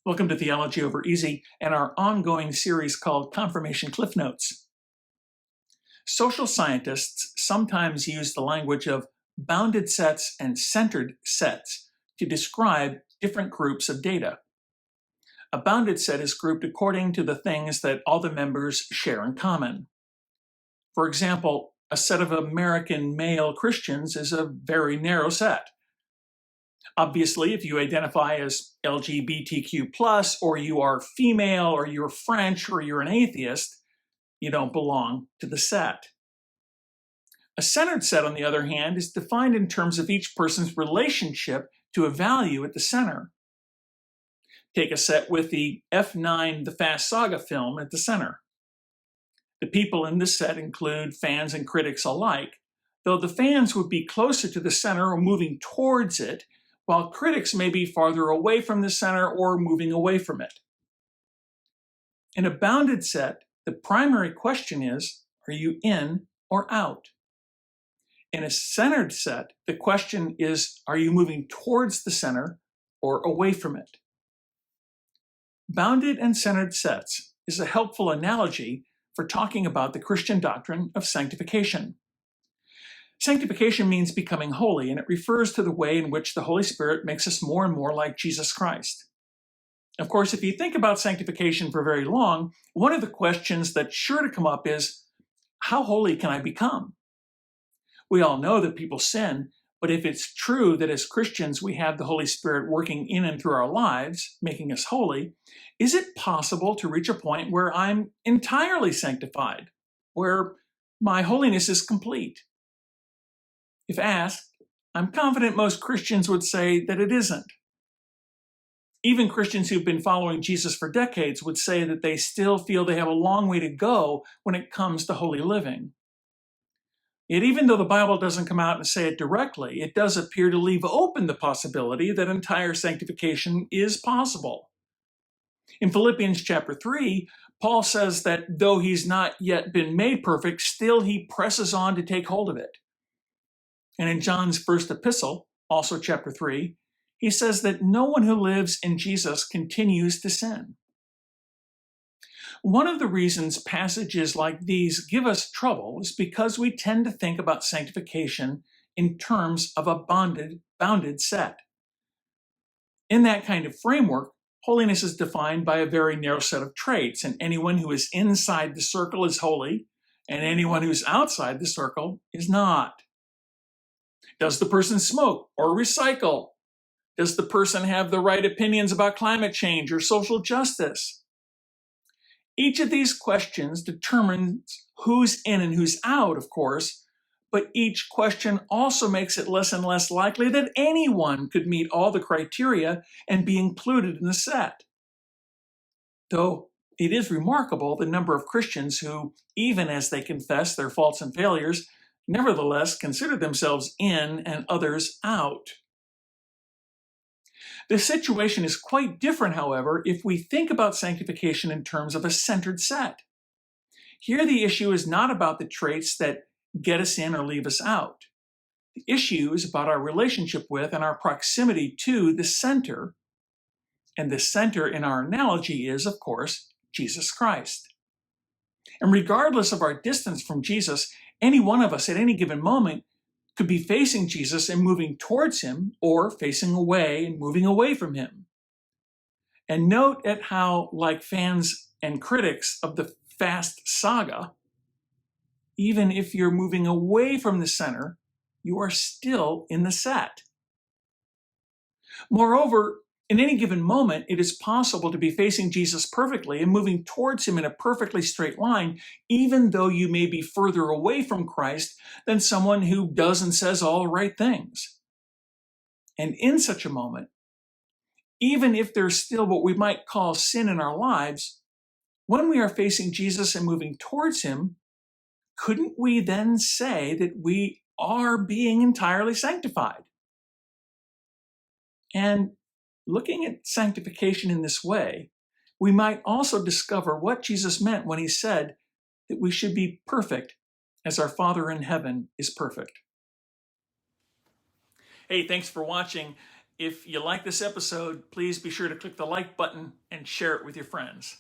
Welcome to Theology Over Easy and our ongoing series called Confirmation Cliff Notes. Social scientists sometimes use the language of bounded sets and centered sets to describe different groups of data. A bounded set is grouped according to the things that all the members share in common. For example, a set of American male Christians is a very narrow set. Obviously, if you identify as LGBTQ+, or you are female, or you're French, or you're an atheist, you don't belong to the set. A centered set, on the other hand, is defined in terms of each person's relationship to a value at the center. Take a set with the F9 The Fast Saga film at the center. The people in this set include fans and critics alike, though the fans would be closer to the center or moving towards it, while critics may be farther away from the center or moving away from it. In a bounded set, the primary question is, are you in or out? In a centered set, the question is, are you moving towards the center or away from it? Bounded and centered sets is a helpful analogy for talking about the Christian doctrine of sanctification. Sanctification means becoming holy, and it refers to the way in which the Holy Spirit makes us more and more like Jesus Christ. Of course, if you think about sanctification for very long, one of the questions that's sure to come up is, how holy can I become? We all know that people sin, but if it's true that as Christians we have the Holy Spirit working in and through our lives, making us holy, is it possible to reach a point where I'm entirely sanctified, where my holiness is complete? If asked, I'm confident most Christians would say that it isn't. Even Christians who've been following Jesus for decades would say that they still feel they have a long way to go when it comes to holy living. Yet even though the Bible doesn't come out and say it directly, it does appear to leave open the possibility that entire sanctification is possible. In Philippians chapter 3, Paul says that though he's not yet been made perfect, still he presses on to take hold of it. And in John's first epistle, also chapter 3, he says that no one who lives in Jesus continues to sin. One of the reasons passages like these give us trouble is because we tend to think about sanctification in terms of a bounded set. In that kind of framework, holiness is defined by a very narrow set of traits, and anyone who is inside the circle is holy, and anyone who's outside the circle is not. Does the person smoke or recycle? Does the person have the right opinions about climate change or social justice? Each of these questions determines who's in and who's out, of course, but each question also makes it less and less likely that anyone could meet all the criteria and be included in the set. Though it is remarkable the number of Christians who, even as they confess their faults and failures, nevertheless consider themselves in and others out. The situation is quite different, however, if we think about sanctification in terms of a centered set. Here the issue is not about the traits that get us in or leave us out. The issue is about our relationship with and our proximity to the center. And the center in our analogy is, of course, Jesus Christ. And regardless of our distance from Jesus, any one of us at any given moment could be facing Jesus and moving towards him, or facing away and moving away from him. And note at how, like fans and critics of the Fast Saga, even if you're moving away from the center, you are still in the set. Moreover, in any given moment, it is possible to be facing Jesus perfectly and moving towards him in a perfectly straight line, even though you may be further away from Christ than someone who does and says all the right things. And in such a moment, even if there's still what we might call sin in our lives, when we are facing Jesus and moving towards him, couldn't we then say that we are being entirely sanctified? And looking at sanctification in this way, we might also discover what Jesus meant when he said that we should be perfect as our Father in heaven is perfect. Hey, thanks for watching. If you like this episode, please be sure to click the like button and share it with your friends.